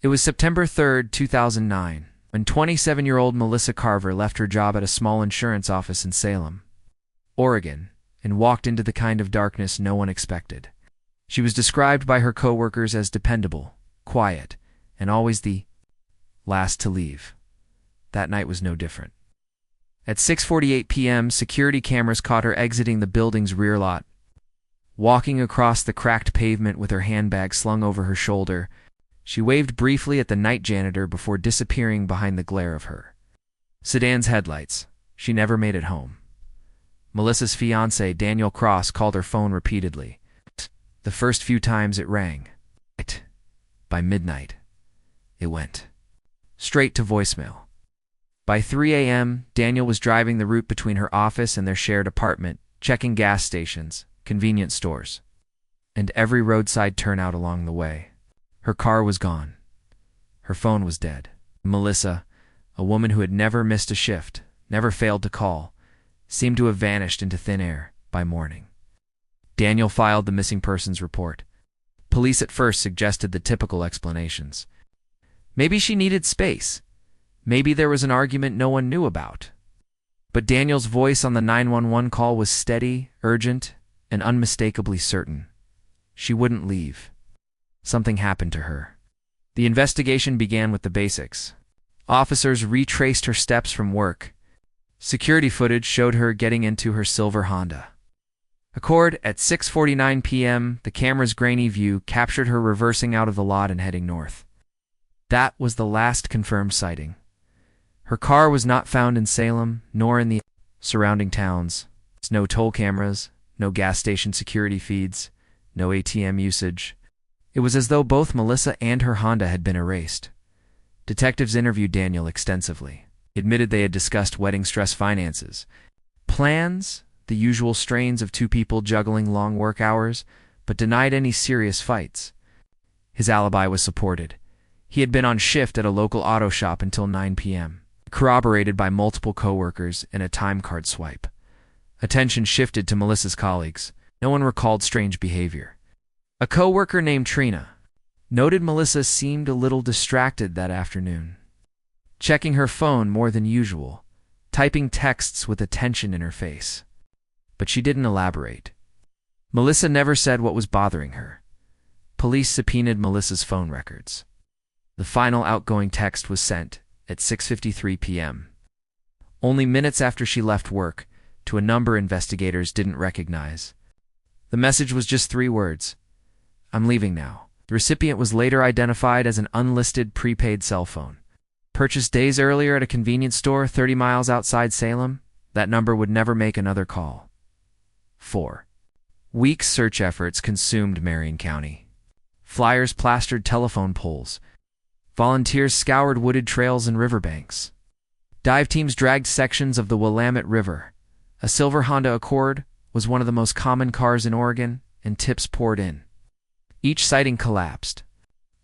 It was September 3, 2009, when 27-year-old Melissa Carver left her job at a small insurance office in Salem, Oregon, and walked into the kind of darkness no one expected. She was described by her coworkers as dependable, quiet, and always the last to leave. That night was no different. At 6:48 p.m., security cameras caught her exiting the building's rear lot, walking across the cracked pavement with her handbag slung over her shoulder. She waved briefly at the night janitor before disappearing behind the glare of her sedan's headlights. She never made it home. Melissa's fiancé, Daniel Cross, called her phone repeatedly. The first few times it rang. By midnight, it went straight to voicemail. By 3 a.m., Daniel was driving the route between her office and their shared apartment, checking gas stations, convenience stores, and every roadside turnout along the way. Her car was gone. Her phone was dead. Melissa, a woman who had never missed a shift, never failed to call, seemed to have vanished into thin air by morning. Daniel filed the missing persons report. Police at first suggested the typical explanations. Maybe she needed space. Maybe there was an argument no one knew about. But Daniel's voice on the 911 call was steady, urgent, and unmistakably certain. She wouldn't leave. Something happened to her. The investigation began with the basics. Officers retraced her steps from work. Security footage showed her getting into her silver Honda Accord. At 6:49 p.m., the camera's grainy view captured her reversing out of the lot and heading north. That was the last confirmed sighting. Her car was not found in Salem, nor in the surrounding towns. No toll cameras, no gas station security feeds, no ATM usage. It was as though both Melissa and her Honda had been erased. Detectives interviewed Daniel extensively. He admitted they had discussed wedding stress, finances, plans, the usual strains of two people juggling long work hours, but denied any serious fights. His alibi was supported. He had been on shift at a local auto shop until 9 p.m., corroborated by multiple coworkers and a time card swipe. Attention shifted to Melissa's colleagues. No one recalled strange behavior. A coworker named Trina noted Melissa seemed a little distracted that afternoon, checking her phone more than usual, typing texts with a tension in her face. But she didn't elaborate. Melissa never said what was bothering her. Police subpoenaed Melissa's phone records. The final outgoing text was sent at 6:53 p.m., only minutes after she left work, to a number investigators didn't recognize. The message was just 3 words: "I'm leaving now." The recipient was later identified as an unlisted prepaid cell phone. Purchased days earlier at a convenience store 30 miles outside Salem, that number would never make another call. 4 weeks' search efforts consumed Marion County. Flyers plastered telephone poles. Volunteers scoured wooded trails and riverbanks. Dive teams dragged sections of the Willamette River. A silver Honda Accord was one of the most common cars in Oregon, and tips poured in. Each sighting collapsed.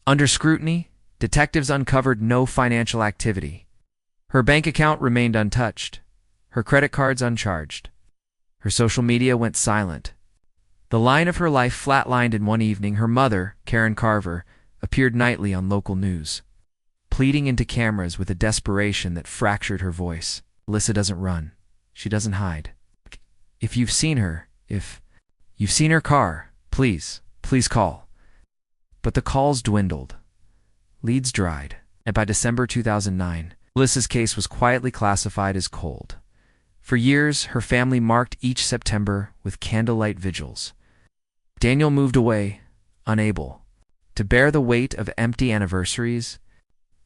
Under scrutiny, detectives uncovered no financial activity. Her bank account remained untouched, her credit cards uncharged. Her social media went silent. The line of her life flatlined in one evening. Her mother, Karen Carver, appeared nightly on local news, pleading into cameras with a desperation that fractured her voice. Melissa doesn't run. She doesn't hide. If you've seen her, if you've seen her car, please call. But the calls dwindled. Leads dried. And by December 2009, Melissa's case was quietly classified as cold. For years, her family marked each September with candlelight vigils. Daniel moved away, unable to bear the weight of empty anniversaries.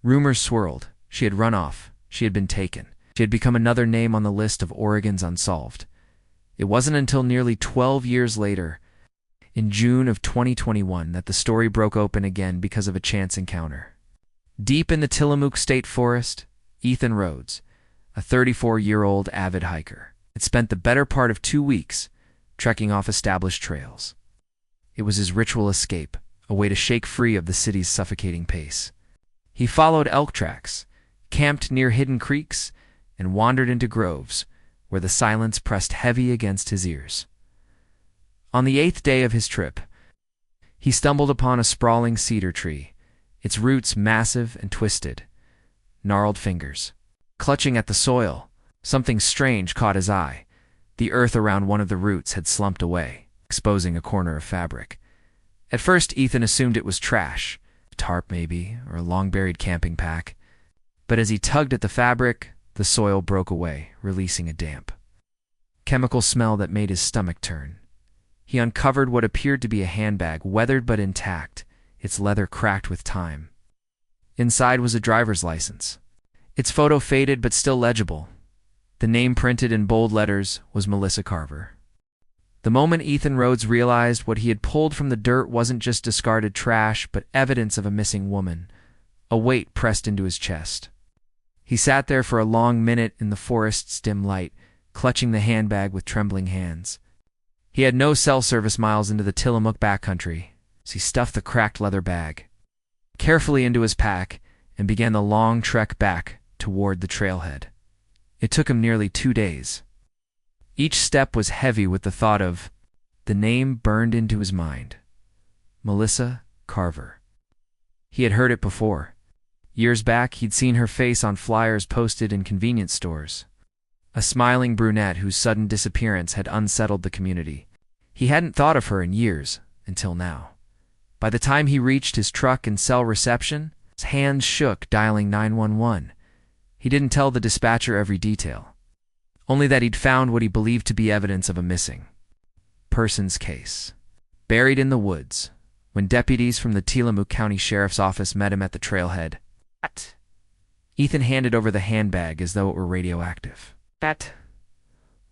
Rumors swirled. She had run off. She had been taken. She had become another name on the list of Oregon's unsolved. It wasn't until nearly 12 years later, in June of 2021, that the story broke open again because of a chance encounter. Deep in the Tillamook State Forest, Ethan Rhodes, a 34-year-old avid hiker, had spent the better part of 2 weeks trekking off established trails. It was his ritual escape, a way to shake free of the city's suffocating pace. He followed elk tracks, camped near hidden creeks, and wandered into groves where the silence pressed heavy against his ears. On the 8th day of his trip, he stumbled upon a sprawling cedar tree, its roots massive and twisted, gnarled fingers. Clutching at the soil, something strange caught his eye. The earth around one of the roots had slumped away, exposing a corner of fabric. At first, Ethan assumed it was trash, a tarp maybe, or a long-buried camping pack. But as he tugged at the fabric, the soil broke away, releasing a damp, chemical smell that made his stomach turn. He uncovered what appeared to be a handbag, weathered but intact, its leather cracked with time. Inside was a driver's license. Its photo faded but still legible. The name printed in bold letters was Melissa Carver. The moment Ethan Rhodes realized what he had pulled from the dirt wasn't just discarded trash, but evidence of a missing woman, a weight pressed into his chest. He sat there for a long minute in the forest's dim light, clutching the handbag with trembling hands. He had no cell service miles into the Tillamook backcountry, so he stuffed the cracked leather bag carefully into his pack and began the long trek back toward the trailhead. It took him nearly 2 days. Each step was heavy with the thought of the name burned into his mind. Melissa Carver. He had heard it before. Years back, he'd seen her face on flyers posted in convenience stores. A smiling brunette whose sudden disappearance had unsettled the community. He hadn't thought of her in years, until now. By the time he reached his truck and cell reception, his hands shook dialing 911. He didn't tell the dispatcher every detail, only that he'd found what he believed to be evidence of a missing persons case. Buried in the woods, when deputies from the Tillamook County Sheriff's Office met him at the trailhead. What? Ethan handed over the handbag as though it were radioactive. That.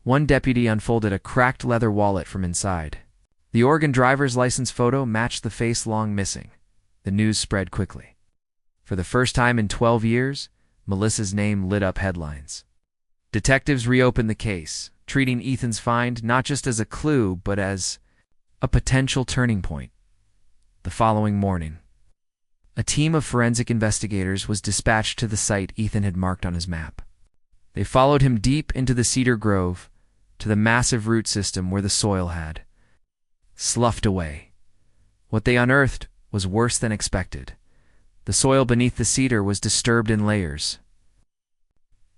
One deputy unfolded a cracked leather wallet from inside. The Oregon driver's license photo matched the face long missing. The news spread quickly. For the first time in 12 years, Melissa's name lit up headlines. Detectives reopened the case, treating Ethan's find not just as a clue, but as a potential turning point. The following morning, a team of forensic investigators was dispatched to the site Ethan had marked on his map. They followed him deep into the cedar grove, to the massive root system where the soil had sloughed away. What they unearthed was worse than expected. The soil beneath the cedar was disturbed in layers.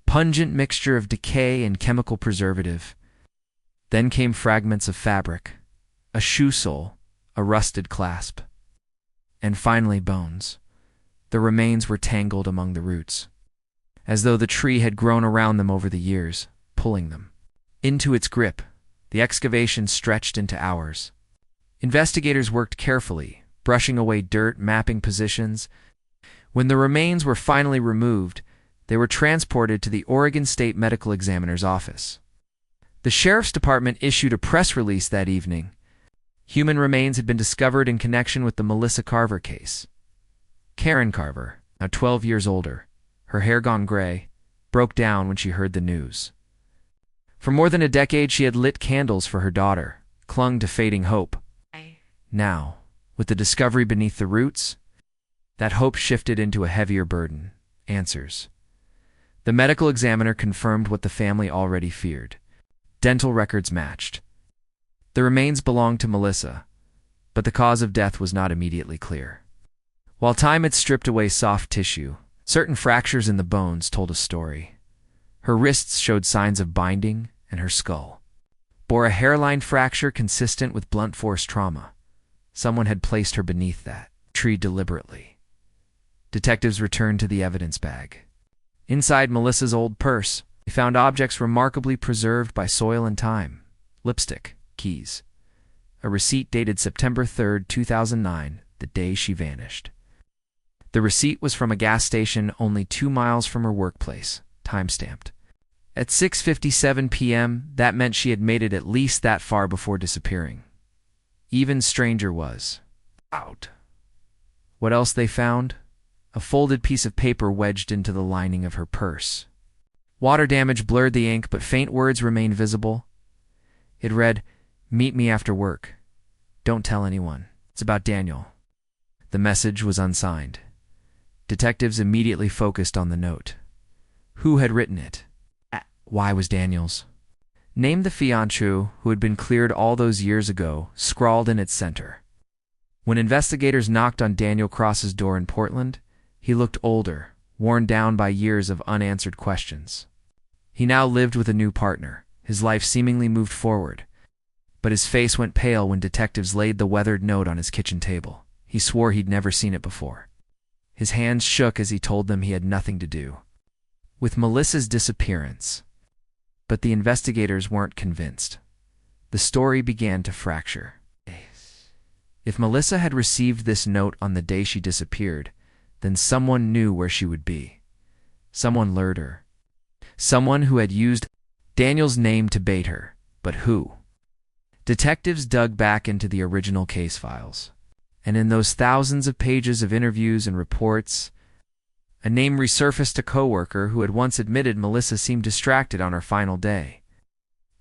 Pungent mixture of decay and chemical preservative. Then came fragments of fabric, a shoe sole, a rusted clasp, and finally bones. The remains were tangled among the roots, as though the tree had grown around them over the years, pulling them into its grip. The excavation stretched into hours. Investigators worked carefully, brushing away dirt, mapping positions. When the remains were finally removed, they were transported to the Oregon State Medical Examiner's office. The Sheriff's Department issued a press release that evening. Human remains had been discovered in connection with the Melissa Carver case. Karen Carver, now 12 years older, her hair gone gray, broke down when she heard the news. For more than a decade, she had lit candles for her daughter, clung to fading hope. Now, with the discovery beneath the roots, that hope shifted into a heavier burden: answers. The medical examiner confirmed what the family already feared. Dental records matched. The remains belonged to Melissa, but the cause of death was not immediately clear. While time had stripped away soft tissue, certain fractures in the bones told a story. Her wrists showed signs of binding, and her skull bore a hairline fracture consistent with blunt force trauma. Someone had placed her beneath that tree deliberately. Detectives returned to the evidence bag. Inside Melissa's old purse, they found objects remarkably preserved by soil and time: lipstick, keys, a receipt dated September 3, 2009, the day she vanished. The receipt was from a gas station only 2 miles from her workplace, time-stamped. At 6:57 p.m., that meant she had made it at least that far before disappearing. Even stranger was out. What else they found? A folded piece of paper wedged into the lining of her purse. Water damage blurred the ink, but faint words remained visible. It read, "Meet me after work. Don't tell anyone. It's about Daniel." The message was unsigned. Detectives immediately focused on the note. Who had written it? Why was Daniel's name? The fiancé, who had been cleared all those years ago, scrawled in its center. When investigators knocked on Daniel Cross's door in Portland, he looked older, worn down by years of unanswered questions. He now lived with a new partner. His life seemingly moved forward, but his face went pale when detectives laid the weathered note on his kitchen table. He swore he'd never seen it before. His hands shook as he told them he had nothing to do with Melissa's disappearance. But the investigators weren't convinced. The story began to fracture. If Melissa had received this note on the day she disappeared, then someone knew where she would be. Someone lured her. Someone who had used Daniel's name to bait her. But who? Detectives dug back into the original case files. And in those thousands of pages of interviews and reports, a name resurfaced: a coworker who had once admitted Melissa seemed distracted on her final day.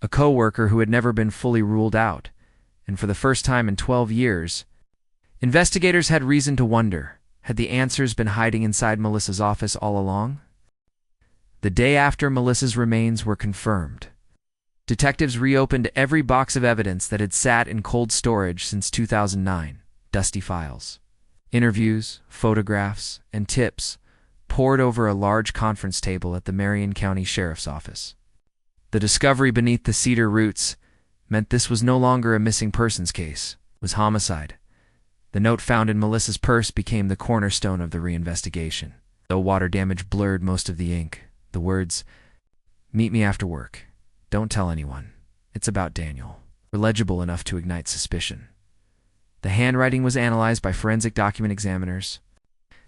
A coworker who had never been fully ruled out. And for the first time in 12 years, investigators had reason to wonder, had the answers been hiding inside Melissa's office all along? The day after Melissa's remains were confirmed, detectives reopened every box of evidence that had sat in cold storage since 2009. Dusty files, interviews, photographs, and tips poured over a large conference table at the Marion County Sheriff's Office. The discovery beneath the cedar roots meant this was no longer a missing persons case. It was homicide. The note found in Melissa's purse became the cornerstone of the reinvestigation. Though water damage blurred most of the ink, the words, "Meet me after work. Don't tell anyone. It's about Daniel," were legible enough to ignite suspicion. The handwriting was analyzed by forensic document examiners.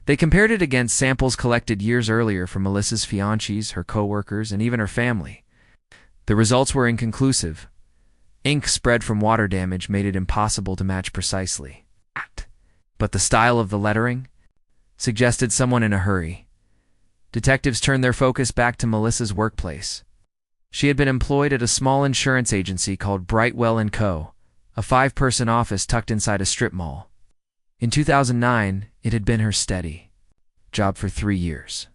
They compared it against samples collected years earlier from Melissa's fiancés, her co-workers, and even her family. The results were inconclusive. Ink spread from water damage made it impossible to match precisely. But the style of the lettering suggested someone in a hurry. Detectives turned their focus back to Melissa's workplace. She had been employed at a small insurance agency called Brightwell & Co., a 5-person office tucked inside a strip mall. In 2009, it had been her steady job for 3 years.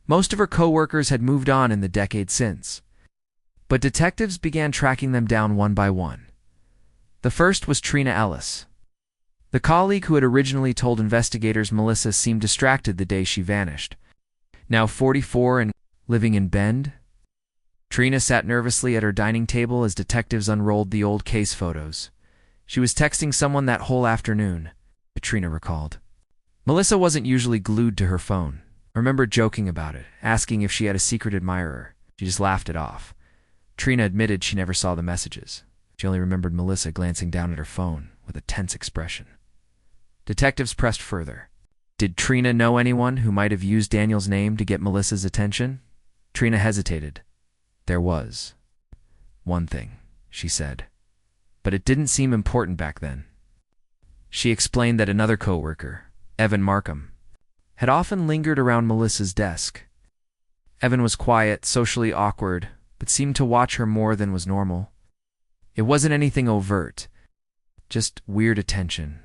Most of her co-workers had moved on in the decade since, but detectives began tracking them down one by one. The first was Trina Ellis, the colleague who had originally told investigators Melissa seemed distracted the day she vanished. Now 44 and living in Bend, Trina sat nervously at her dining table as detectives unrolled the old case photos. She was texting someone that whole afternoon, Trina recalled. Melissa wasn't usually glued to her phone. I remember joking about it, asking if she had a secret admirer. She just laughed it off. Trina admitted she never saw the messages. She only remembered Melissa glancing down at her phone with a tense expression. Detectives pressed further. Did Trina know anyone who might have used Daniel's name to get Melissa's attention? Trina hesitated. There was one thing, she said, but it didn't seem important back then. She explained that another coworker, Evan Markham, had often lingered around Melissa's desk. Evan was quiet, socially awkward, but seemed to watch her more than was normal. It wasn't anything overt, just weird attention.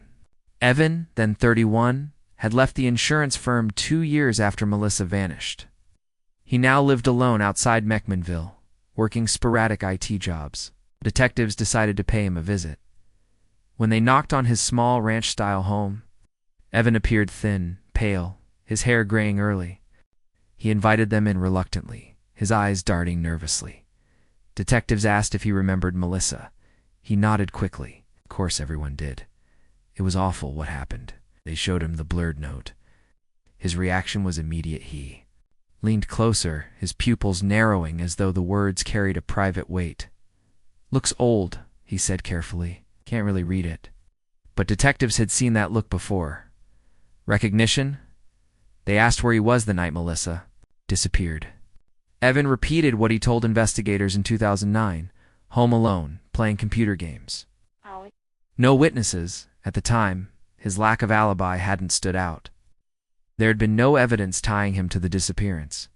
Evan, then 31, had left the insurance firm 2 years after Melissa vanished. He now lived alone outside Meckmanville, working sporadic IT jobs. Detectives decided to pay him a visit. When they knocked on his small ranch-style home, Evan appeared thin, pale, his hair graying early. He invited them in reluctantly, his eyes darting nervously. Detectives asked if he remembered Melissa. He nodded quickly. Of course everyone did. It was awful what happened. They showed him the blurred note. His reaction was immediate. He leaned closer, his pupils narrowing as though the words carried a private weight. "Looks old," he said carefully. "Can't really read it." But detectives had seen that look before. Recognition? They asked where he was the night Melissa disappeared. Evan repeated what he told investigators in 2009, home alone, playing computer games. No witnesses. At the time, his lack of alibi hadn't stood out. There had been no evidence tying him to the disappearance.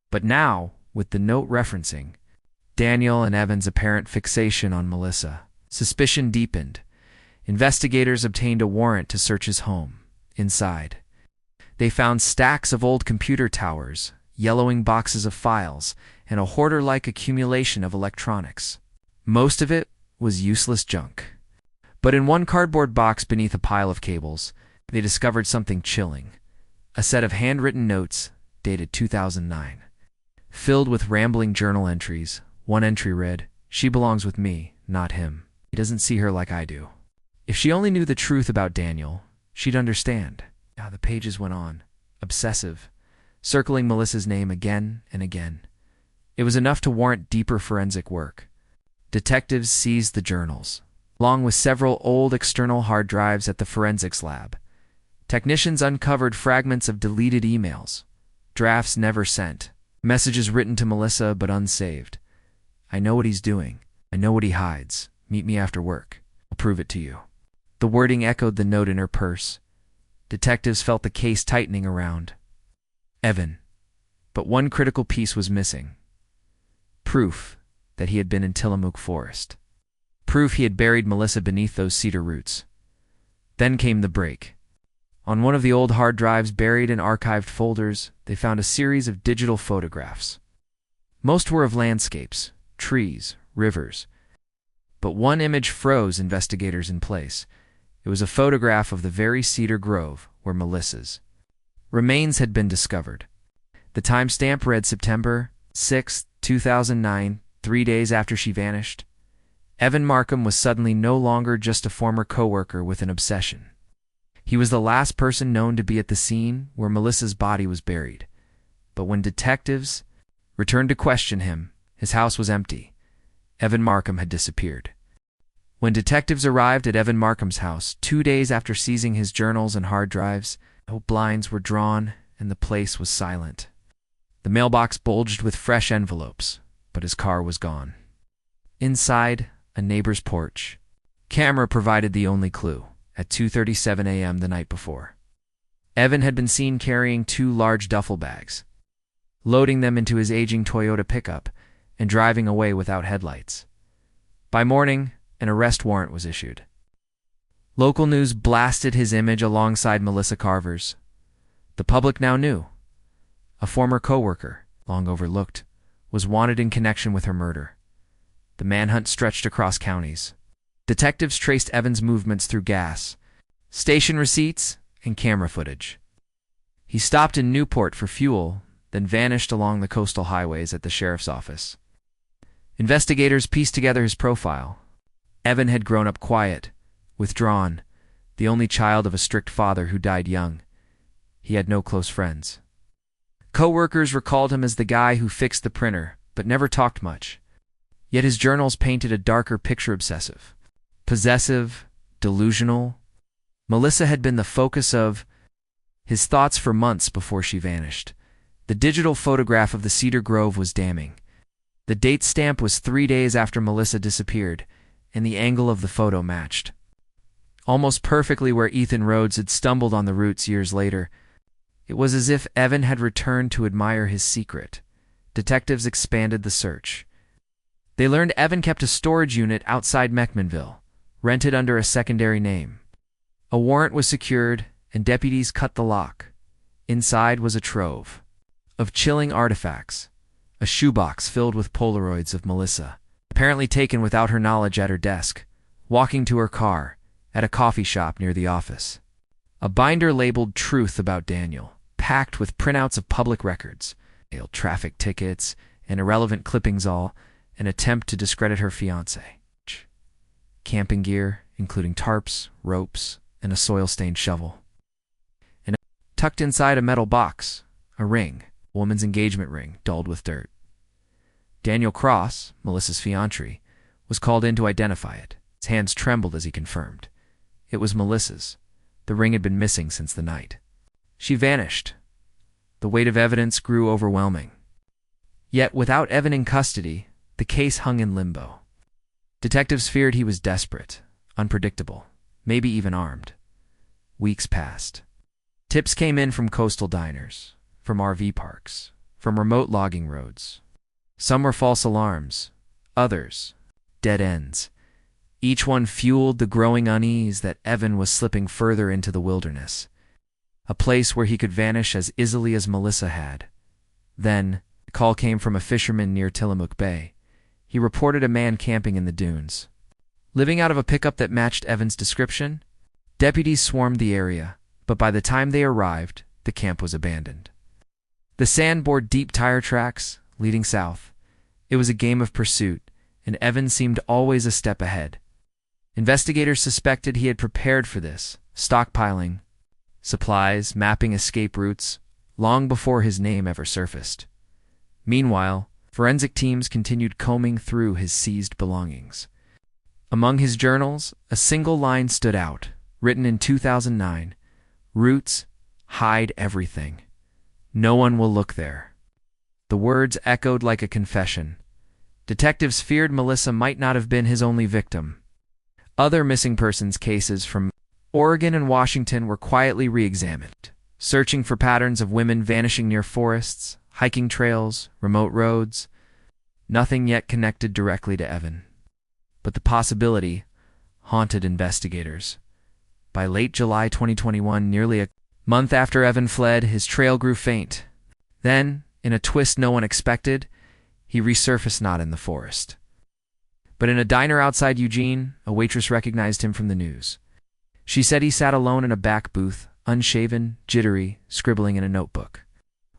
But now, with the note referencing Daniel and Evan's apparent fixation on Melissa, suspicion deepened. Investigators obtained a warrant to search his home. Inside, they found stacks of old computer towers, yellowing boxes of files, and a hoarder-like accumulation of electronics. Most of it was useless junk. But in one cardboard box beneath a pile of cables, they discovered something chilling. A set of handwritten notes dated 2009. Filled with rambling journal entries, one entry read, "She belongs with me, not him. He doesn't see her like I do." If she only knew the truth about Daniel, she'd understand. Now the pages went on, obsessive, circling Melissa's name again and again. It was enough to warrant deeper forensic work. Detectives seized the journals, along with several old external hard drives at the forensics lab. Technicians uncovered fragments of deleted emails, drafts never sent, messages written to Melissa but unsaved. "I know what he's doing. I know what he hides. Meet me after work. I'll prove it to you." The wording echoed the note in her purse. Detectives felt the case tightening around Evan. But one critical piece was missing. Proof that he had been in Tillamook Forest. Proof he had buried Melissa beneath those cedar roots. Then came the break. On one of the old hard drives buried in archived folders, they found a series of digital photographs. Most were of landscapes, trees, rivers. But one image froze investigators in place. It was a photograph of the very cedar grove where Melissa's remains had been discovered. The timestamp read September 6, 2009, 3 days after she vanished. Evan Markham was suddenly no longer just a former coworker with an obsession. He was the last person known to be at the scene where Melissa's body was buried. But when detectives returned to question him, his house was empty. Evan Markham had disappeared. When detectives arrived at Evan Markham's house 2 days after seizing his journals and hard drives, no blinds were drawn and the place was silent. The mailbox bulged with fresh envelopes, but his car was gone. Inside, a neighbor's porch. Camera provided the only clue, at 2:37 a.m. the night before. Evan had been seen carrying 2 large duffel bags, loading them into his aging Toyota pickup, and driving away without headlights. By morning, an arrest warrant was issued. Local news blasted his image alongside Melissa Carver's. The public now knew. A former coworker, long overlooked, was wanted in connection with her murder. The manhunt stretched across counties. Detectives traced Evan's movements through gas, station receipts, and camera footage. He stopped in Newport for fuel, then vanished along the coastal highways at the sheriff's office. Investigators pieced together his profile. Evan had grown up quiet, withdrawn, the only child of a strict father who died young. He had no close friends. Co-workers recalled him as the guy who fixed the printer, but never talked much. Yet his journals painted a darker picture: obsessive, possessive, delusional. Melissa had been the focus of his thoughts for months before she vanished. The digital photograph of the cedar grove was damning. The date stamp was 3 days after Melissa disappeared, and the angle of the photo matched almost perfectly where Ethan Rhodes had stumbled on the roots years later. It was as if Evan had returned to admire his secret. Detectives expanded the search. They learned Evan kept a storage unit outside Meckmanville, rented under a secondary name. A warrant was secured, and deputies cut the lock. Inside was a trove of chilling artifacts, a shoebox filled with Polaroids of Melissa, apparently taken without her knowledge, at her desk, walking to her car, at a coffee shop near the office. A binder labeled "Truth About Daniel," packed with printouts of public records, traffic tickets, and irrelevant clippings, all an attempt to discredit her fiancé. Camping gear, including tarps, ropes, and a soil-stained shovel. And tucked inside a metal box, a ring, a woman's engagement ring, dulled with dirt. Daniel Cross, Melissa's fiancé, was called in to identify it. His hands trembled as he confirmed. It was Melissa's. The ring had been missing since the night. She vanished. The weight of evidence grew overwhelming. Yet, without Evan in custody, the case hung in limbo. Detectives feared he was desperate, unpredictable, maybe even armed. Weeks passed. Tips came in from coastal diners, from RV parks, from remote logging roads. Some were false alarms, others dead ends. Each one fueled the growing unease that Evan was slipping further into the wilderness, a place where he could vanish as easily as Melissa had. Then, a call came from a fisherman near Tillamook Bay. He reported a man camping in the dunes. living out of a pickup that matched Evan's description. Deputies swarmed the area, but by the time they arrived, the camp was abandoned. The sand bore deep tire tracks, leading south. It was a game of pursuit, and Evan seemed always a step ahead. Investigators suspected he had prepared for this, stockpiling supplies, mapping escape routes, long before his name ever surfaced. Meanwhile, forensic teams continued combing through his seized belongings. Among his journals, a single line stood out, written in 2009, "Roots, hide everything. No one will look there." The words echoed like a confession. Detectives feared Melissa might not have been his only victim. Other missing persons cases from Oregon and Washington were quietly re-examined, searching for patterns of women vanishing near forests, hiking trails, remote roads. Nothing yet connected directly to Evan. But the possibility haunted investigators. By late July 2021, nearly a month after Evan fled, his trail grew faint. Then, in a twist no one expected, he resurfaced not in the forest, but in a diner outside Eugene. A waitress recognized him from the news. She said he sat alone in a back booth, unshaven, jittery, scribbling in a notebook.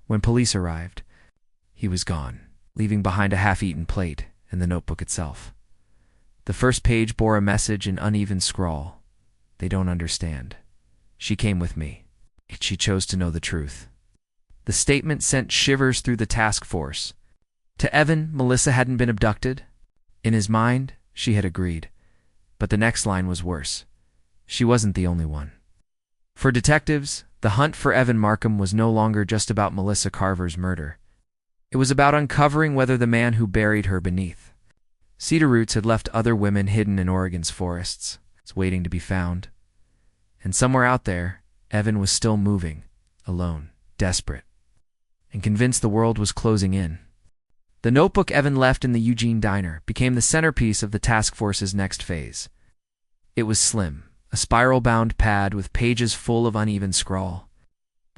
When police arrived, he was gone, leaving behind a half-eaten plate and the notebook itself. The first page bore a message in uneven scrawl. "They don't understand. She came with me. She chose to know the truth." The statement sent shivers through the task force. To Evan, Melissa hadn't been abducted. In his mind, she had agreed. But the next line was worse. She wasn't the only one. For detectives, the hunt for Evan Markham was no longer just about Melissa Carver's murder. It was about uncovering whether the man who buried her beneath cedar roots had left other women hidden in Oregon's forests, waiting to be found. And somewhere out there, Evan was still moving, alone, desperate, and convinced the world was closing in. The notebook Evan left in the Eugene diner became the centerpiece of the task force's next phase. It was slim, a spiral-bound pad with pages full of uneven scrawl.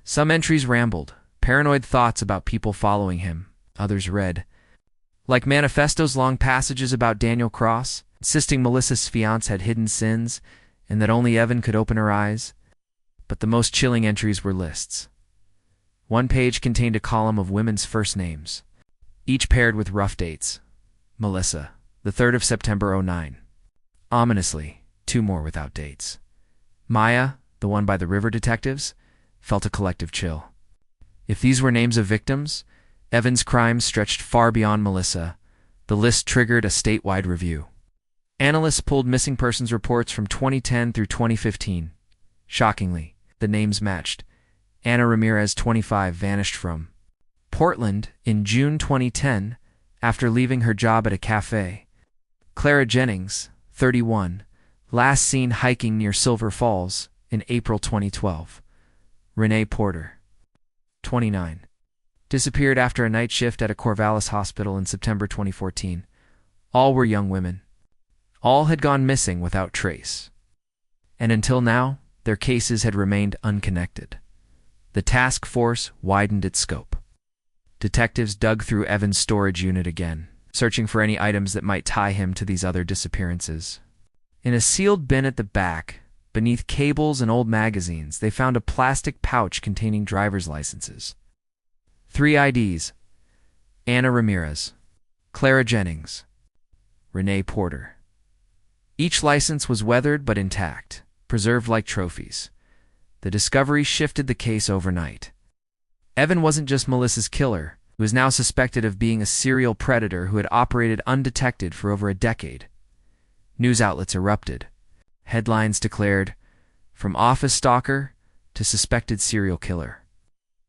Some entries rambled, paranoid thoughts about people following him. Others read, like manifestos, long passages about Daniel Cross, insisting Melissa's fiancé had hidden sins and that only Evan could open her eyes. But the most chilling entries were lists. One page contained a column of women's first names, each paired with rough dates. Melissa, the 3rd of September 2009. Ominously, 2 more without dates. Maya, the one by the river detectives, felt a collective chill. If these were names of victims, Evan's crimes stretched far beyond Melissa. The list triggered a statewide review. Analysts pulled missing persons reports from 2010 through 2015. Shockingly, the names matched. Anna Ramirez, 25, vanished from Portland in June 2010 after leaving her job at a cafe. Clara Jennings, 31, last seen hiking near Silver Falls in April 2012. Renee Porter, 29, disappeared after a night shift at a Corvallis hospital in September 2014. All were young women. All had gone missing without trace. And until now, their cases had remained unconnected. The task force widened its scope. Detectives dug through Evan's storage unit again, searching for any items that might tie him to these other disappearances. In a sealed bin at the back, beneath cables and old magazines, they found a plastic pouch containing driver's licenses. 3 IDs: Anna Ramirez, Clara Jennings, Renee Porter. Each license was weathered but intact, preserved like trophies. The discovery shifted the case overnight. Evan wasn't just Melissa's killer. He was now suspected of being a serial predator who had operated undetected for over a decade. News outlets erupted. Headlines declared, "From office stalker to suspected serial killer."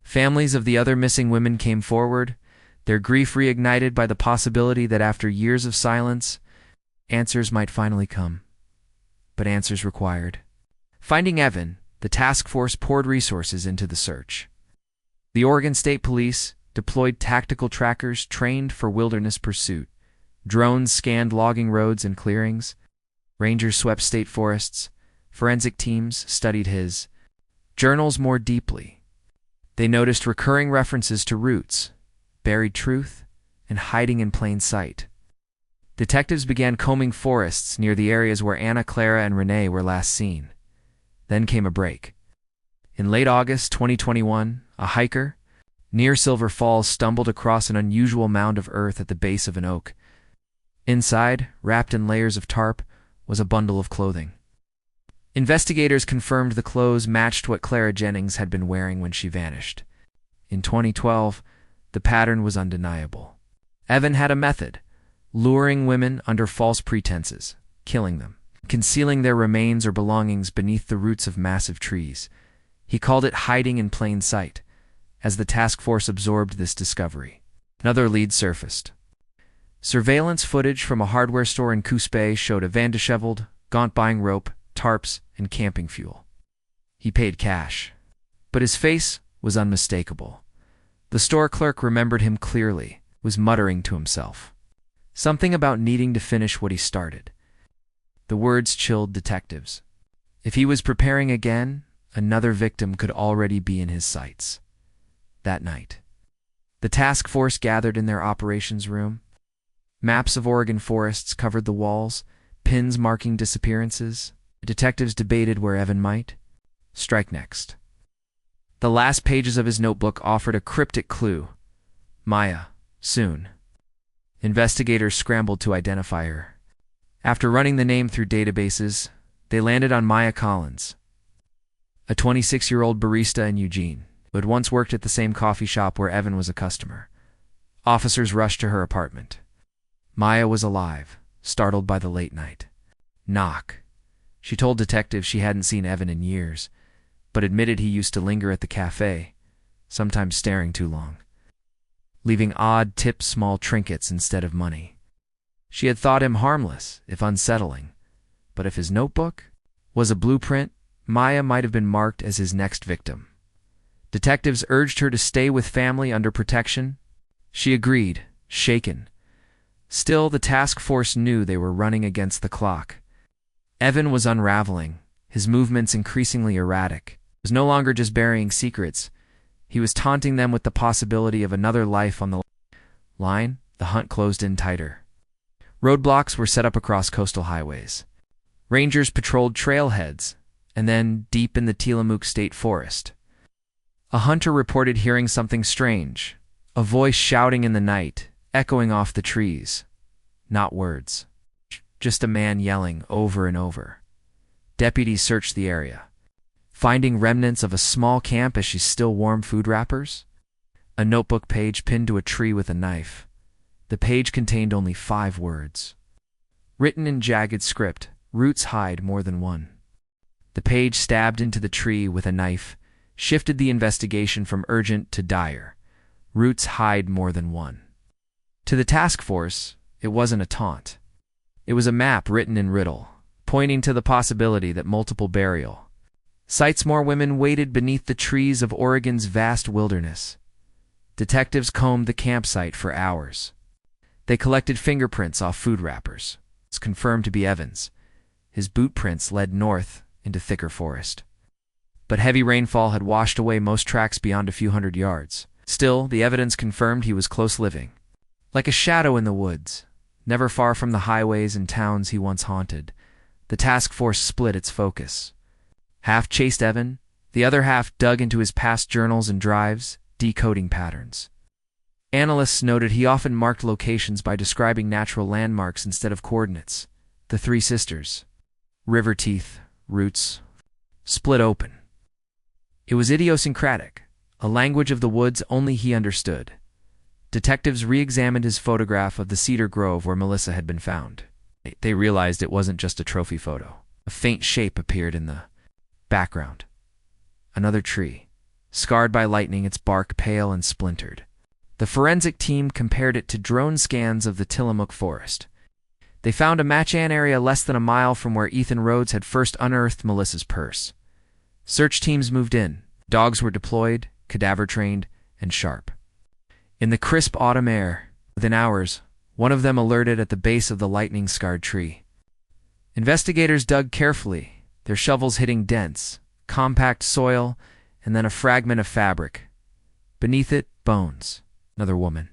Families of the other missing women came forward, their grief reignited by the possibility that after years of silence, answers might finally come. But answers required. Finding Evan, the task force poured resources into the search. The Oregon State Police deployed tactical trackers trained for wilderness pursuit. Drones scanned logging roads and clearings. Rangers swept state forests. Forensic teams studied his journals more deeply. They noticed recurring references to roots, buried truth, and hiding in plain sight. Detectives began combing forests near the areas where Anna, Clara, and Renee were last seen. Then came a break. In late August 2021, a hiker near Silver Falls stumbled across an unusual mound of earth at the base of an oak. Inside, wrapped in layers of tarp, was a bundle of clothing. Investigators confirmed the clothes matched what Clara Jennings had been wearing when she vanished. In 2012, the pattern was undeniable. Evan had a method: luring women under false pretenses, killing them, concealing their remains or belongings beneath the roots of massive trees. He called it hiding in plain sight. As the task force absorbed this discovery, another lead surfaced. Surveillance footage from a hardware store in Coos Bay showed Evan disheveled, gaunt buying rope, tarps, and camping fuel. He paid cash, but his face was unmistakable. The store clerk remembered him clearly, was muttering to himself something about needing to finish what he started. The words chilled detectives. If he was preparing again, another victim could already be in his sights. That night, the task force gathered in their operations room. Maps of Oregon forests covered the walls, pins marking disappearances. Detectives debated where Evan might strike next. The last pages of his notebook offered a cryptic clue: Maya, soon. Investigators scrambled to identify her. After running the name through databases, they landed on Maya Collins, a 26-year-old barista in Eugene, who had once worked at the same coffee shop where Evan was a customer. Officers rushed to her apartment. Maya was alive, startled by the late night knock. She told detectives she hadn't seen Evan in years, but admitted he used to linger at the cafe, sometimes staring too long, leaving odd tipped small trinkets instead of money. She had thought him harmless, if unsettling, but if his notebook was a blueprint, Maya might have been marked as his next victim. Detectives urged her to stay with family under protection. She agreed, shaken. Still, the task force knew they were running against the clock. Evan was unraveling, his movements increasingly erratic. He was no longer just burying secrets. He was taunting them with the possibility of another life on the line. The hunt closed in tighter. Roadblocks were set up across coastal highways. Rangers patrolled trailheads, and then deep in the Tillamook State Forest, a hunter reported hearing something strange, a voice shouting in the night, echoing off the trees. Not words, just a man yelling over and over. Deputies searched the area, finding remnants of a small camp as she still warmed food wrappers. A notebook page pinned to a tree with a knife. The page contained only 5 words. Written in jagged script, roots hide more than one. The page stabbed into the tree with a knife shifted the investigation from urgent to dire. Roots hide more than one. To the task force, it wasn't a taunt. It was a map written in riddle, pointing to the possibility that multiple burial sites more women waited beneath the trees of Oregon's vast wilderness. Detectives combed the campsite for hours. They collected fingerprints off food wrappers. It's confirmed to be Evans. His boot prints led north into thicker forest. But heavy rainfall had washed away most tracks beyond a few hundred yards. Still, the evidence confirmed he was close living, like a shadow in the woods, never far from the highways and towns he once haunted. The task force split its focus. Half chased Evan, the other half dug into his past journals and drives, decoding patterns. Analysts noted he often marked locations by describing natural landmarks instead of coordinates. The three sisters, river teeth, roots, split open. It was idiosyncratic, a language of the woods only he understood. Detectives re-examined his photograph of the cedar grove where Melissa had been found. They realized it wasn't just a trophy photo. A faint shape appeared in the background. Another tree, scarred by lightning, its bark pale and splintered. The forensic team compared it to drone scans of the Tillamook forest. They found a match-an area less than a mile from where Ethan Rhodes had first unearthed Melissa's purse. Search teams moved in. Dogs were deployed, cadaver-trained, and sharp. In the crisp autumn air, within hours, one of them alerted at the base of the lightning-scarred tree. Investigators dug carefully, their shovels hitting dense, compact soil, and then a fragment of fabric. Beneath it, bones. Another woman.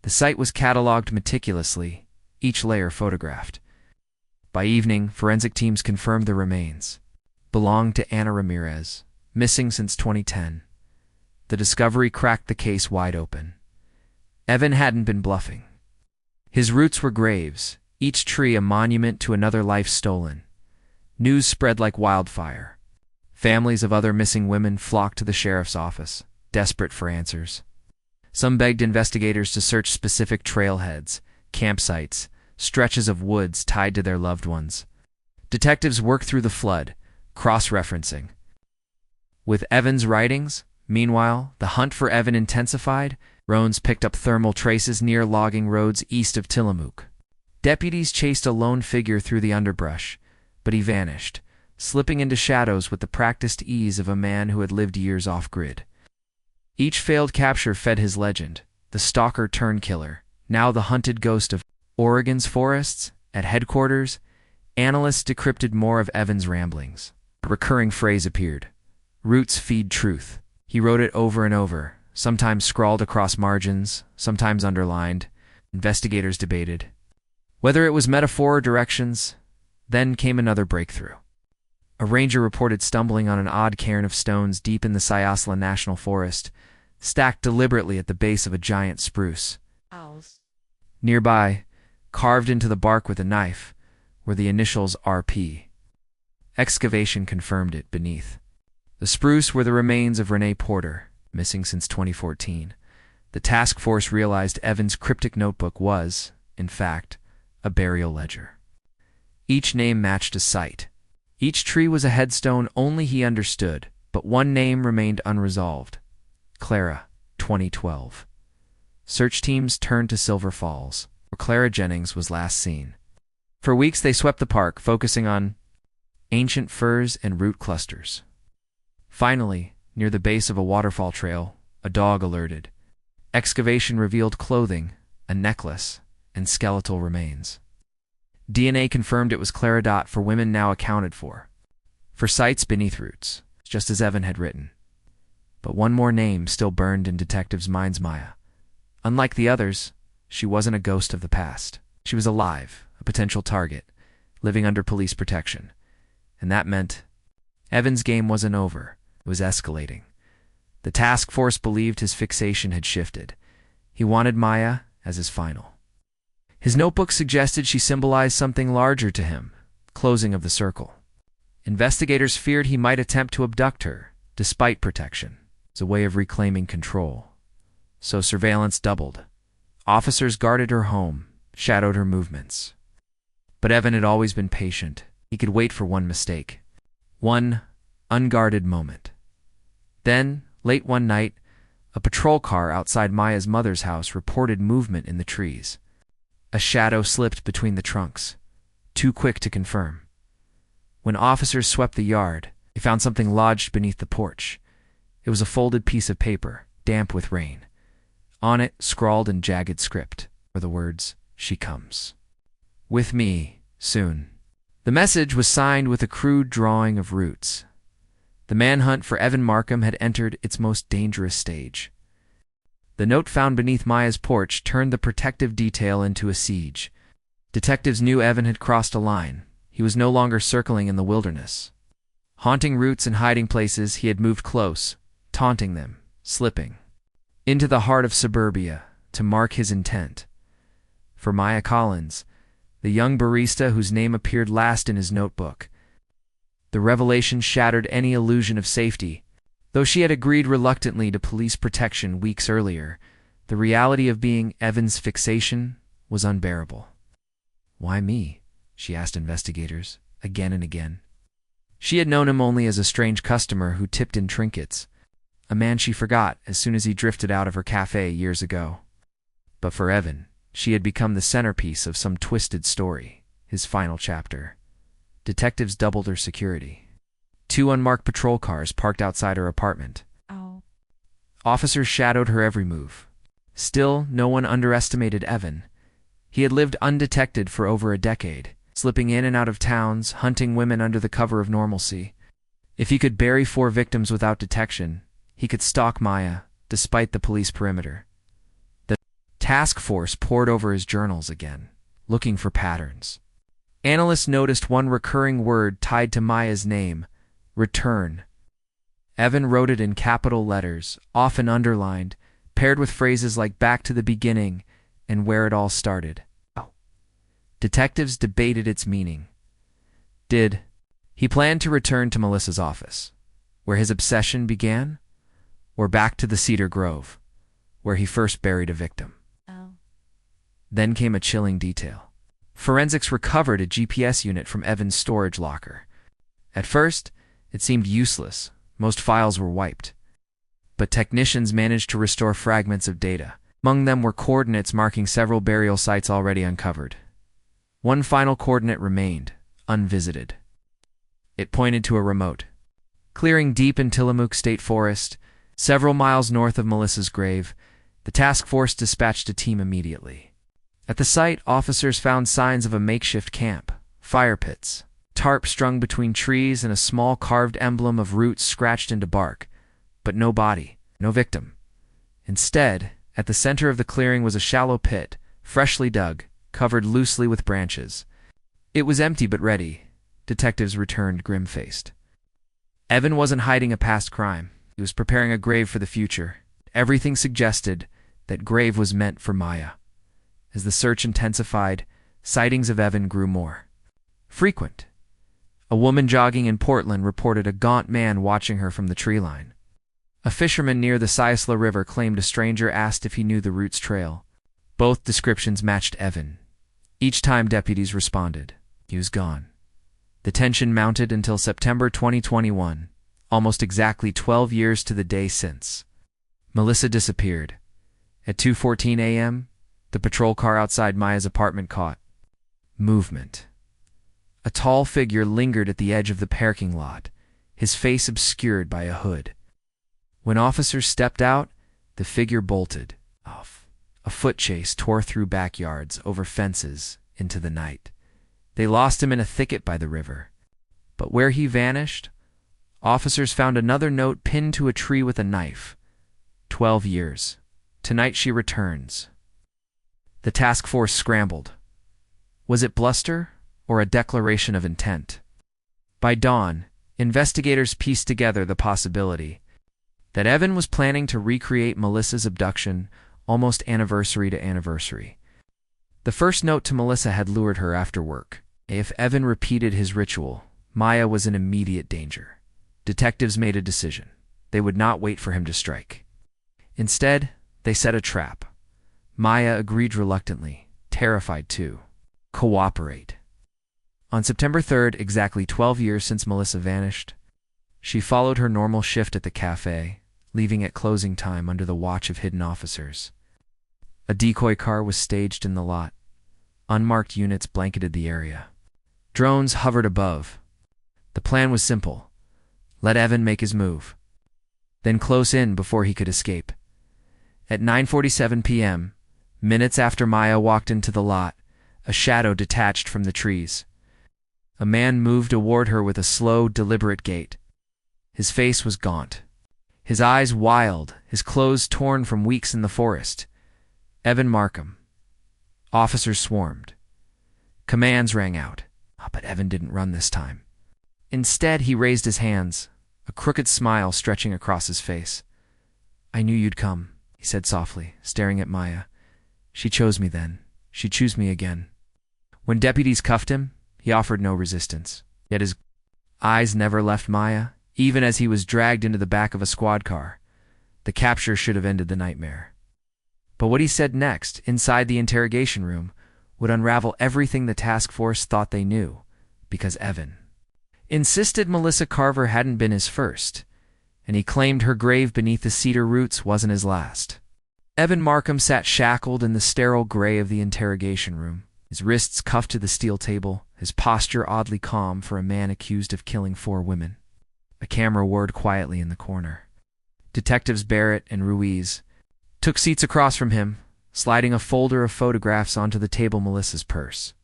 The site was catalogued meticulously, each layer photographed. By evening, forensic teams confirmed the remains belonged to Ana Ramirez, missing since 2010. The discovery cracked the case wide open. Evan hadn't been bluffing. His roots were graves, each tree a monument to another life stolen. News spread like wildfire. Families of other missing women flocked to the sheriff's office, desperate for answers. Some begged investigators to search specific trailheads, campsites, stretches of woods tied to their loved ones. Detectives worked through the flood, cross-referencing. With Evan's writings, meanwhile, the hunt for Evan intensified. Drones picked up thermal traces near logging roads east of Tillamook. Deputies chased a lone figure through the underbrush, but he vanished, slipping into shadows with the practiced ease of a man who had lived years off-grid. Each failed capture fed his legend, the stalker-turned-killer, now the hunted ghost of Oregon's forests. At headquarters, analysts decrypted more of Evan's ramblings. A recurring phrase appeared: "Roots feed truth." He wrote it over and over, sometimes scrawled across margins, sometimes underlined. Investigators debated whether it was metaphor or directions. Then came another breakthrough. A ranger reported stumbling on an odd cairn of stones deep in the Syosla National Forest, stacked deliberately at the base of a giant spruce. Owls. Nearby, carved into the bark with a knife, were the initials RP. Excavation confirmed it beneath. The spruce were the remains of Renee Porter, missing since 2014. The task force realized Evan's cryptic notebook was, in fact, a burial ledger. Each name matched a site. Each tree was a headstone only he understood, but one name remained unresolved: Clara, 2012. Search teams turned to Silver Falls, where Clara Jennings was last seen. For weeks they swept the park, focusing on ancient firs and root clusters. Finally, near the base of a waterfall trail, a dog alerted. Excavation revealed clothing, a necklace, and skeletal remains. DNA confirmed it was Clara. For women now accounted for sites beneath roots, just as Evan had written. But one more name still burned in detectives' minds: Maya. Unlike the others, she wasn't a ghost of the past. She was alive, a potential target, living under police protection. And that meant Evan's game wasn't over. It was escalating. The task force believed his fixation had shifted. He wanted Maya as his final. His notebook suggested she symbolized something larger to him: closing of the circle. Investigators feared he might attempt to abduct her, despite protection, as a way of reclaiming control. So surveillance doubled. Officers guarded her home, shadowed her movements. But Evan had always been patient. He could wait for one mistake, one unguarded moment. Then, late one night, a patrol car outside Maya's mother's house reported movement in the trees. A shadow slipped between the trunks, too quick to confirm. When officers swept the yard, they found something lodged beneath the porch. It was a folded piece of paper, damp with rain. On it, scrawled in jagged script, were the words, "She comes. With me, soon." The message was signed with a crude drawing of roots. The manhunt for Evan Markham had entered its most dangerous stage. The note found beneath Maya's porch turned the protective detail into a siege. Detectives knew Evan had crossed a line. He was no longer circling in the wilderness. Haunting roots and hiding places, he had moved close, taunting them, slipping into the heart of suburbia to mark his intent. For Maya Collins, the young barista whose name appeared last in his notebook, the revelation shattered any illusion of safety. Though she had agreed reluctantly to police protection weeks earlier, the reality of being Evan's fixation was unbearable. "Why me?" she asked investigators, again and again. She had known him only as a strange customer who tipped in trinkets, a man she forgot as soon as he drifted out of her cafe years ago. But for Evan, she had become the centerpiece of some twisted story, his final chapter. Detectives doubled her security. 2 unmarked patrol cars parked outside her apartment. Ow. Officers shadowed her every move. Still, no one underestimated Evan. He had lived undetected for over a decade, slipping in and out of towns, hunting women under the cover of normalcy. If he could bury 4 victims without detection, he could stalk Maya, despite the police perimeter. The task force pored over his journals again, looking for patterns. Analysts noticed one recurring word tied to Maya's name: return. Evan wrote it in capital letters, often underlined, paired with phrases like back to the beginning and where it all started. Detectives debated its meaning. He planned to return to Melissa's office, where his obsession began, or back to the Cedar Grove, where he first buried a victim? Then came a chilling detail. Forensics recovered a GPS unit from Evan's storage locker. At first, it seemed useless. Most files were wiped. But technicians managed to restore fragments of data. Among them were coordinates marking several burial sites already uncovered. One final coordinate remained, unvisited. It pointed to a remote clearing deep in Tillamook State Forest, several miles north of Melissa's grave. The task force dispatched a team immediately. At the site, officers found signs of a makeshift camp, fire pits, tarp strung between trees, and a small carved emblem of roots scratched into bark. But no body, no victim. Instead, at the center of the clearing was a shallow pit, freshly dug, covered loosely with branches. It was empty but ready. Detectives returned grim-faced. Evan wasn't hiding a past crime. He was preparing a grave for the future. Everything suggested that grave was meant for Maya. As the search intensified, sightings of Evan grew more frequent. A woman jogging in Portland reported a gaunt man watching her from the tree line. A fisherman near the Siasla River claimed a stranger asked if he knew the route's trail. Both descriptions matched Evan. Each time deputies responded, he was gone. The tension mounted until September 2021, almost exactly 12 years to the day since. Melissa disappeared. At 2:14 a.m., the patrol car outside Maya's apartment caught movement. A tall figure lingered at the edge of the parking lot, his face obscured by a hood. When officers stepped out, the figure bolted off. A foot chase tore through backyards, over fences, into the night. They lost him in a thicket by the river. But where he vanished, officers found another note pinned to a tree with a knife. 12 years. Tonight she returns. The task force scrambled. Was it bluster or a declaration of intent? By dawn, investigators pieced together the possibility that Evan was planning to recreate Melissa's abduction almost anniversary to anniversary. The first note to Melissa had lured her after work. If Evan repeated his ritual, Maya was in immediate danger. Detectives made a decision. They would not wait for him to strike. Instead, they set a trap. Maya agreed reluctantly, terrified too. Cooperate. On September 3rd, exactly 12 years since Melissa vanished, she followed her normal shift at the cafe, leaving at closing time under the watch of hidden officers. A decoy car was staged in the lot. Unmarked units blanketed the area. Drones hovered above. The plan was simple. Let Evan make his move, then close in before he could escape. At 9:47 p.m., minutes after Maya walked into the lot, a shadow detached from the trees. A man moved toward her with a slow, deliberate gait. His face was gaunt, his eyes wild, his clothes torn from weeks in the forest. Evan Markham. Officers swarmed. Commands rang out. But Evan didn't run this time. Instead, he raised his hands, a crooked smile stretching across his face. "I knew you'd come," he said softly, staring at Maya. "She chose me then. She'd choose me again." When deputies cuffed him, he offered no resistance. Yet his eyes never left Maya, even as he was dragged into the back of a squad car. The capture should have ended the nightmare. But what he said next, inside the interrogation room, would unravel everything the task force thought they knew, because Evan insisted Melissa Carver hadn't been his first, and he claimed her grave beneath the cedar roots wasn't his last. Evan Markham sat shackled in the sterile gray of the interrogation room, his wrists cuffed to the steel table, his posture oddly calm for a man accused of killing 4 women. A camera whirred quietly in the corner. Detectives Barrett and Ruiz took seats across from him, sliding a folder of photographs onto the table. Melissa's purse.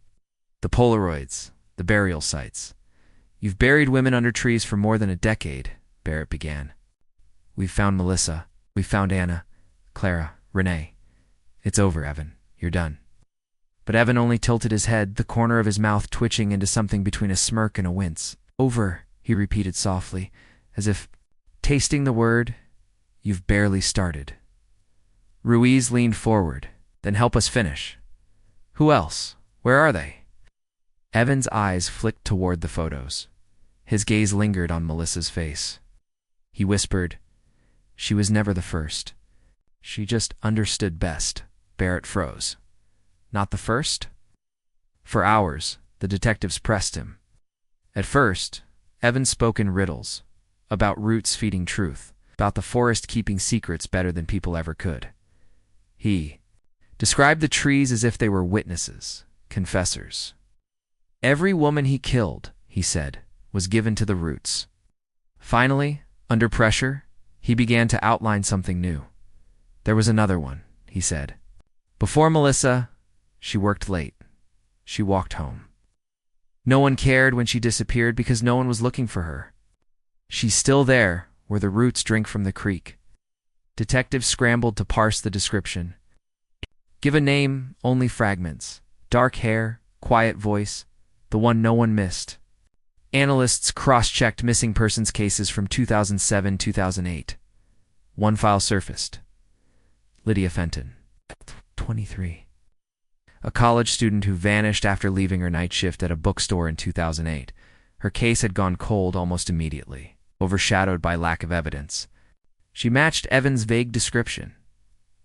The Polaroids, the burial sites. "You've buried women under trees for more than a decade," Barrett began. "We've found Melissa. We've found Anna, Clara, Renee. It's over, Evan. You're done." But Evan only tilted his head, the corner of his mouth twitching into something between a smirk and a wince. "Over," he repeated softly, as if tasting the word. "You've barely started." Ruiz leaned forward. "Then help us finish." "Who else? Where are they?" Evan's eyes flicked toward the photos. His gaze lingered on Melissa's face. He whispered, "She was never the first. She just understood best." Barrett froze. "Not the first?" For hours, the detectives pressed him. At first, Evan spoke in riddles, about roots feeding truth, about the forest keeping secrets better than people ever could. He described the trees as if they were witnesses, confessors. Every woman he killed, he said, was given to the roots. Finally, under pressure, he began to outline something new. There was another one, he said. Before Melissa, she worked late. She walked home. No one cared when she disappeared because no one was looking for her. She's still there, where the roots drink from the creek. Detectives scrambled to parse the description. Give a name, only fragments. Dark hair, quiet voice, the one no one missed. Analysts cross-checked missing persons cases from 2007-2008. One file surfaced. Lydia Fenton, 23. A college student who vanished after leaving her night shift at a bookstore in 2008. Her case had gone cold almost immediately, overshadowed by lack of evidence. She matched Evan's vague description.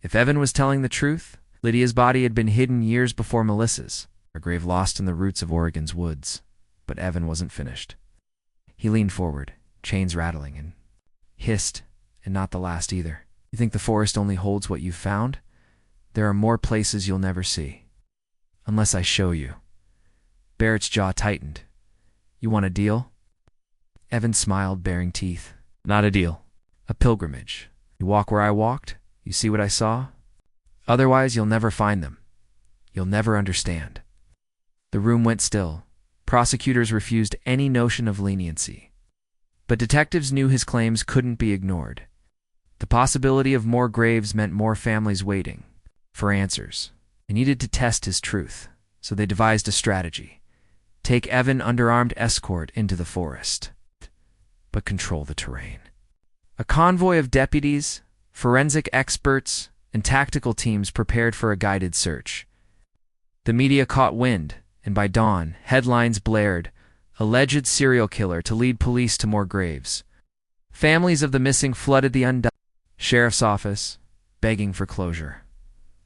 If Evan was telling the truth, Lydia's body had been hidden years before Melissa's, her grave lost in the roots of Oregon's woods. But Evan wasn't finished. He leaned forward, chains rattling, and hissed, and not the last either. You think the forest only holds what you've found? There are more places you'll never see. Unless I show you. Barrett's jaw tightened. You want a deal? Evan smiled, baring teeth. Not a deal. A pilgrimage. You walk where I walked, you see what I saw. Otherwise, you'll never find them. You'll never understand. The room went still. Prosecutors refused any notion of leniency. But detectives knew his claims couldn't be ignored. The possibility of more graves meant more families waiting for answers. They needed to test his truth, so they devised a strategy. Take Evan under armed escort into the forest, but control the terrain. A convoy of deputies, forensic experts, and tactical teams prepared for a guided search. The media caught wind, and by dawn, headlines blared, "Alleged serial killer to lead police to more graves." Families of the missing flooded the sheriff's office, begging for closure.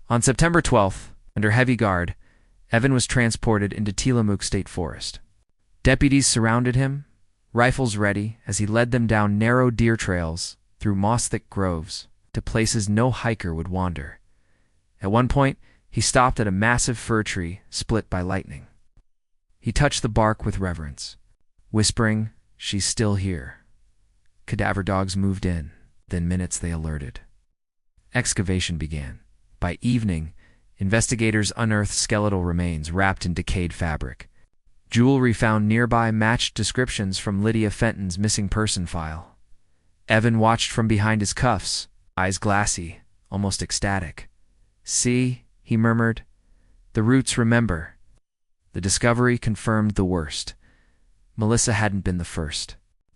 On September 12th, under heavy guard, Evan was transported into Tillamook State Forest. Deputies surrounded him, rifles ready, as he led them down narrow deer trails, through moss-thick groves, to places no hiker would wander. At one point, he stopped at a massive fir tree split by lightning. He touched the bark with reverence, whispering, "She's still here." Cadaver dogs moved in. Within minutes they alerted. Excavation began. By evening, investigators unearthed skeletal remains wrapped in decayed fabric. Jewelry found nearby matched descriptions from Lydia Fenton's missing person file. Evan watched from behind his cuffs, eyes glassy, almost ecstatic. "See," he murmured, "the roots remember." The discovery confirmed the worst. Melissa hadn't been the first.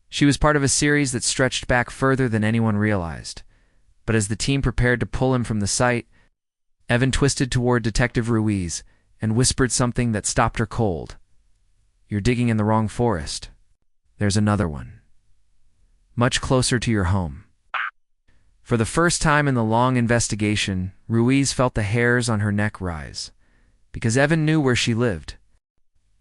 She was part of a series that stretched back further than anyone realized. But as the team prepared to pull him from the site, Evan twisted toward Detective Ruiz and whispered something that stopped her cold. "You're digging in the wrong forest. There's another one. Much closer to your home." For the first time in the long investigation, Ruiz felt the hairs on her neck rise, because Evan knew where she lived.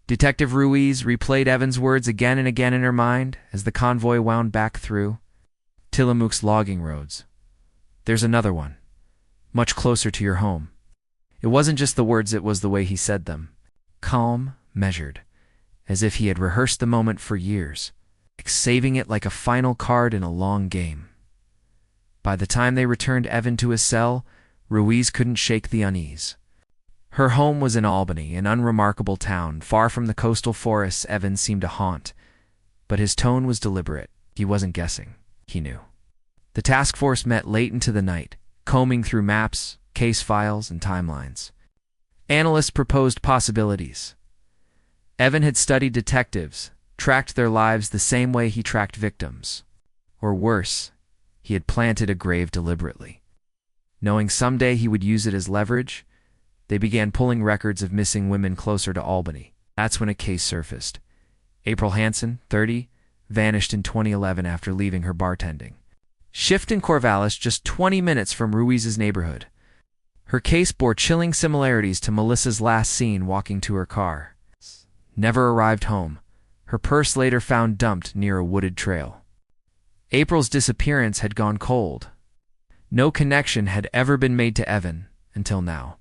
Detective Ruiz replayed Evan's words again and again in her mind as the convoy wound back through Tillamook's logging roads. "There's another one. Much closer to your home." It wasn't just the words, it was the way he said them. Calm, measured, as if he had rehearsed the moment for years, saving it like a final card in a long game. By the time they returned Evan to his cell, Ruiz couldn't shake the unease. Her home was in Albany, an unremarkable town, far from the coastal forests Evan seemed to haunt. But his tone was deliberate. He wasn't guessing. He knew. The task force met late into the night, combing through maps, case files, and timelines. Analysts proposed possibilities. Evan had studied detectives, tracked their lives the same way he tracked victims. Or worse, he had planted a grave deliberately. Knowing someday he would use it as leverage, they began pulling records of missing women closer to Albany. That's when a case surfaced. April Hansen, 30, vanished in 2011 after leaving her bartending shift in Corvallis, just 20 minutes from Ruiz's neighborhood. Her case bore chilling similarities to Melissa's last seen walking to her car. Never arrived home. Her purse later found dumped near a wooded trail. April's disappearance had gone cold. No connection had ever been made to Evan until now.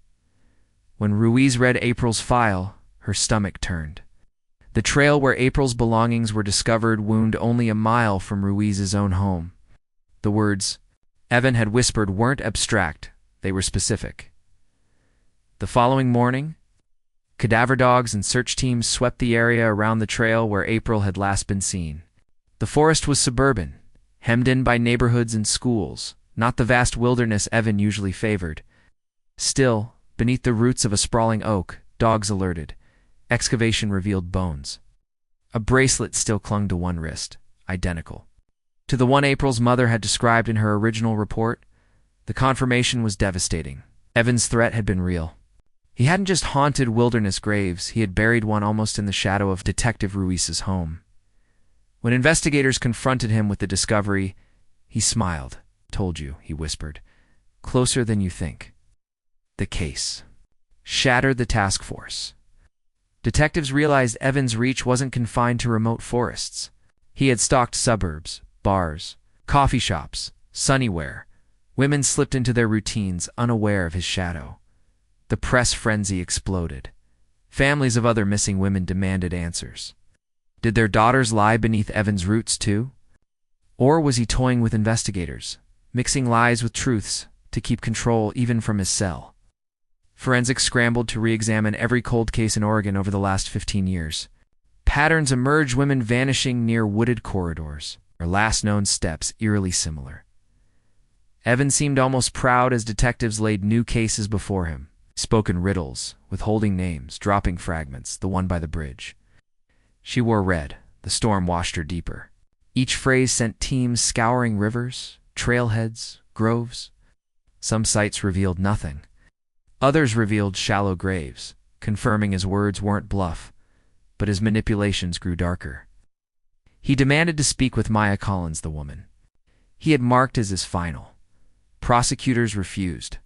When Ruiz read April's file, her stomach turned. The trail where April's belongings were discovered wound only a mile from Ruiz's own home. The words Evan had whispered weren't abstract, they were specific. The following morning, cadaver dogs and search teams swept the area around the trail where April had last been seen. The forest was suburban, hemmed in by neighborhoods and schools, not the vast wilderness Evan usually favored. Still, beneath the roots of a sprawling oak, dogs alerted. Excavation revealed bones. A bracelet still clung to one wrist, identical to the one April's mother had described in her original report. The confirmation was devastating. Evan's threat had been real. He hadn't just haunted wilderness graves, he had buried one almost in the shadow of Detective Ruiz's home. When investigators confronted him with the discovery, he smiled. "Told you," he whispered. "Closer than you think." The case shattered the task force. Detectives realized Evan's reach wasn't confined to remote forests. He had stalked suburbs, bars, coffee shops, Sunnywhere. Women slipped into their routines unaware of his shadow. The press frenzy exploded. Families of other missing women demanded answers. Did their daughters lie beneath Evan's roots too? Or was he toying with investigators, mixing lies with truths to keep control even from his cell? Forensics scrambled to re-examine every cold case in Oregon over the last 15 years. Patterns emerged: women vanishing near wooded corridors, or last known steps eerily similar. Evan seemed almost proud as detectives laid new cases before him. He spoke in riddles, withholding names, dropping fragments, the one by the bridge. She wore red. The storm washed her deeper. Each phrase sent teams scouring rivers, trailheads, groves. Some sites revealed nothing. Others revealed shallow graves, confirming his words weren't bluff, but his manipulations grew darker. He demanded to speak with Maya Collins, the woman he had marked as his final. Prosecutors refused.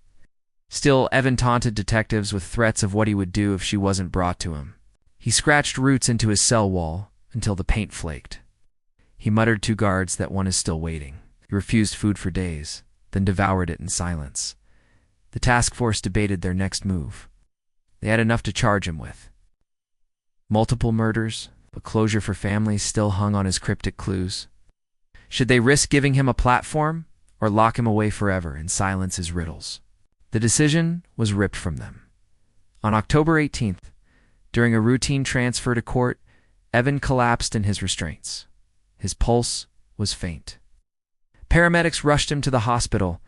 Still, Evan taunted detectives with threats of what he would do if she wasn't brought to him. He scratched roots into his cell wall until the paint flaked. He muttered to guards that one is still waiting. He refused food for days, then devoured it in silence. The task force debated their next move. They had enough to charge him with. Multiple murders, but closure for families still hung on his cryptic clues. Should they risk giving him a platform, or lock him away forever and silence his riddles? The decision was ripped from them. On October 18th, during a routine transfer to court, Evan collapsed in his restraints. His pulse was faint. Paramedics rushed him to the hospital,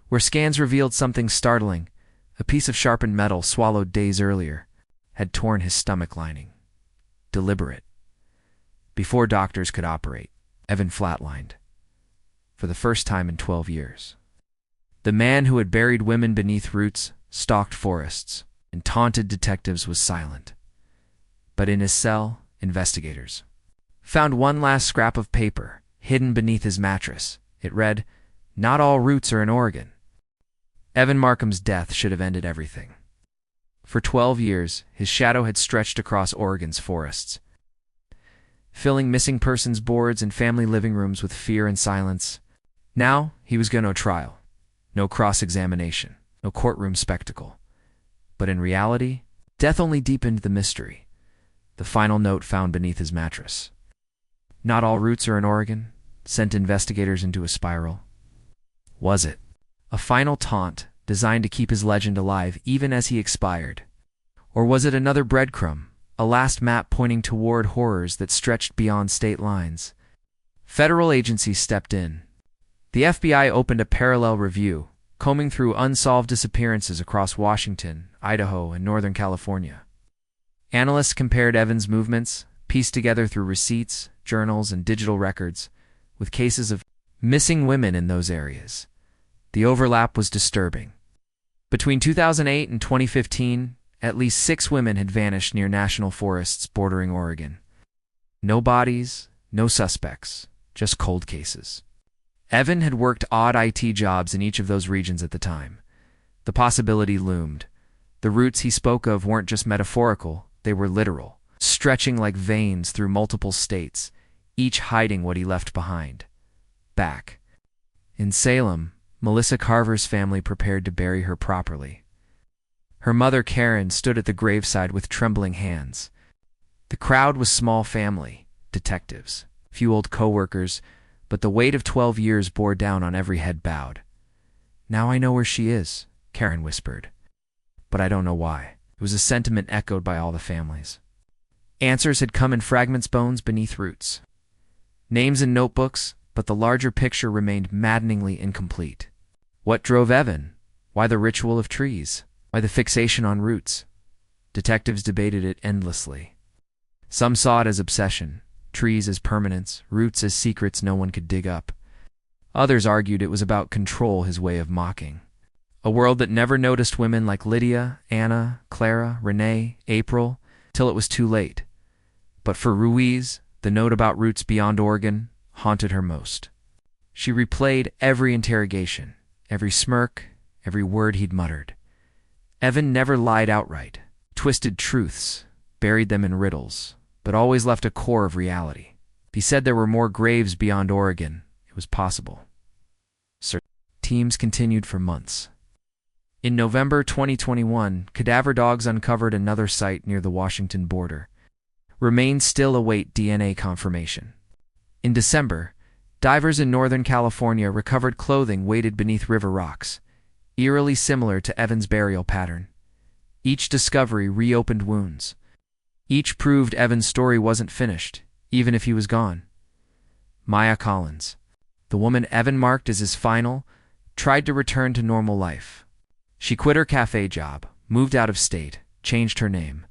where scans revealed something startling. A piece of sharpened metal swallowed days earlier had torn his stomach lining. Deliberate. Before doctors could operate, Evan flatlined. For the first time in 12 years. The man who had buried women beneath roots, stalked forests, and taunted detectives was silent. But in his cell, investigators found one last scrap of paper, hidden beneath his mattress. It read, "Not all roots are in Oregon." Evan Markham's death should have ended everything. For 12 years, his shadow had stretched across Oregon's forests, filling missing persons boards and family living rooms with fear and silence. Now, he was going to trial. No cross-examination, no courtroom spectacle. But in reality, death only deepened the mystery. The final note found beneath his mattress. "Not all roots are in Oregon," sent investigators into a spiral. Was it a final taunt designed to keep his legend alive even as he expired? Or was it another breadcrumb, a last map pointing toward horrors that stretched beyond state lines? Federal agencies stepped in. The FBI opened a parallel review, combing through unsolved disappearances across Washington, Idaho, and Northern California. Analysts compared Evan's movements, pieced together through receipts, journals, and digital records, with cases of missing women in those areas. The overlap was disturbing. Between 2008 and 2015, at least 6 women had vanished near national forests bordering Oregon. No bodies, no suspects, just cold cases. Evan had worked odd IT jobs in each of those regions at the time. The possibility loomed. The routes he spoke of weren't just metaphorical, they were literal, stretching like veins through multiple states, each hiding what he left behind. Back in Salem, Melissa Carver's family prepared to bury her properly. Her mother, Karen, stood at the graveside with trembling hands. The crowd was small family, detectives, few old co-workers, but the weight of 12 years bore down on every head bowed. "Now I know where she is," Karen whispered. "But I don't know why." It was a sentiment echoed by all the families. Answers had come in fragments, bones beneath roots. Names in notebooks, but the larger picture remained maddeningly incomplete. What drove Evan? Why the ritual of trees? Why the fixation on roots? Detectives debated it endlessly. Some saw it as obsession, trees as permanence, roots as secrets no one could dig up. Others argued it was about control, his way of mocking. A world that never noticed women like Lydia, Anna, Clara, Renee, April, till it was too late. But for Ruiz, the note about roots beyond Oregon haunted her most. She replayed every interrogation, every smirk, every word he'd muttered. Evan never lied outright, twisted truths, buried them in riddles, but always left a core of reality. If he said there were more graves beyond Oregon, it was possible. Teams continued for months. In November 2021, cadaver dogs uncovered another site near the Washington border. Remains still await DNA confirmation. In December, divers in Northern California recovered clothing weighted beneath river rocks, eerily similar to Evan's burial pattern. Each discovery reopened wounds. Each proved Evan's story wasn't finished, even if he was gone. Maya Collins, the woman Evan marked as his final, tried to return to normal life. She quit her cafe job, moved out of state, changed her name.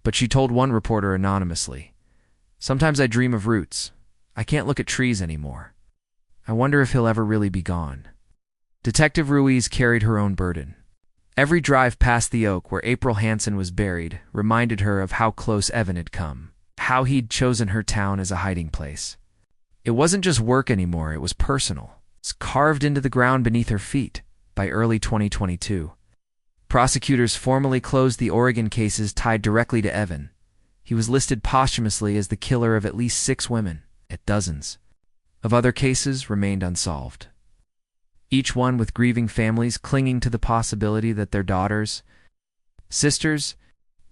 But she told one reporter anonymously, "Sometimes I dream of roots. I can't look at trees anymore. I wonder if he'll ever really be gone." Detective Ruiz carried her own burden. Every drive past the oak where April Hansen was buried reminded her of how close Evan had come, how he'd chosen her town as a hiding place. It wasn't just work anymore, it was personal. It's carved into the ground beneath her feet. By early 2022, prosecutors formally closed the Oregon cases tied directly to Evan. He was listed posthumously as the killer of at least 6 women, yet dozens of other cases remained unsolved. Each one with grieving families clinging to the possibility that their daughters, sisters,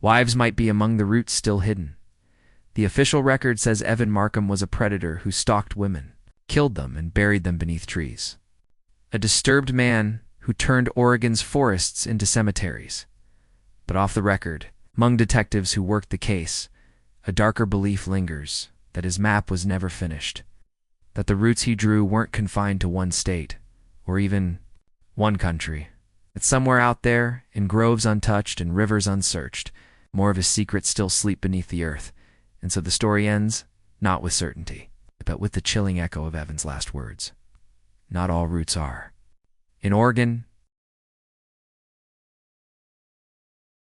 wives might be among the roots still hidden. The official record says Evan Markham was a predator who stalked women, killed them, and buried them beneath trees. A disturbed man who turned Oregon's forests into cemeteries. But off the record, among detectives who worked the case, a darker belief lingers that his map was never finished, that the routes he drew weren't confined to one state, or even one country. That somewhere out there, in groves untouched and rivers unsearched, more of his secrets still sleep beneath the earth. And so the story ends, not with certainty, but with the chilling echo of Evan's last words. Not all roots are. In Oregon,